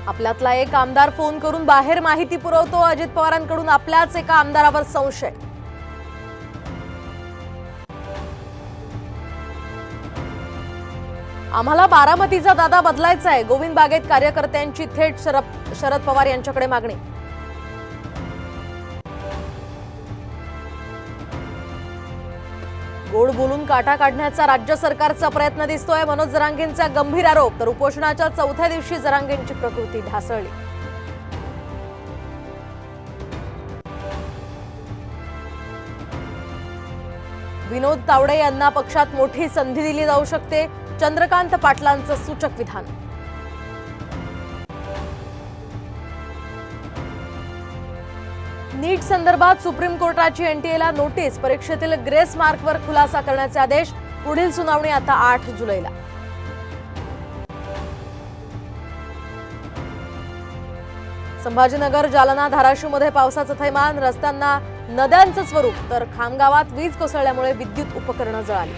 आपल्यातला एक आमदार फोन करून बाहेर माहिती पुरवतो। अजित पवारांकडून आपल्याच एका आमदारावर संशय। आम्हाला बारामतीचा दादा बदलायचा आहे। गोविंद बागेत कार्यकर्त्यांची थेट शरद पवार यांच्याकडे मागणी। गोड बोलून काटा काढण्याचा राज्य सरकारचा प्रयत्न दिसतोय। मनोज जरांगेंचा गंभीर आरोप। तर उपोषणाच्या चौथ्या दिवशी जरांगेंची प्रकृती ढासळली। विनोद तावडे यांना पक्षात मोठी संधी दिली जाऊ शकते। चंद्रकांत पाटलांचं सूचक विधान। नीट संदर्भात सुप्रीम कोर्टाची एनटीएला नोटीस। परीक्षेतील ग्रेस मार्कवर खुलासा करण्याचे आदेश। पुढील सुनावणी आता 8 जुलैला। संभाजीनगर, जालना, धाराशिवमध्ये पावसाचं थैमान। रस्त्यांना नद्यांचं स्वरूप। तर खामगावात वीज कोसळल्यामुळे विद्युत उपकरणं जळाली।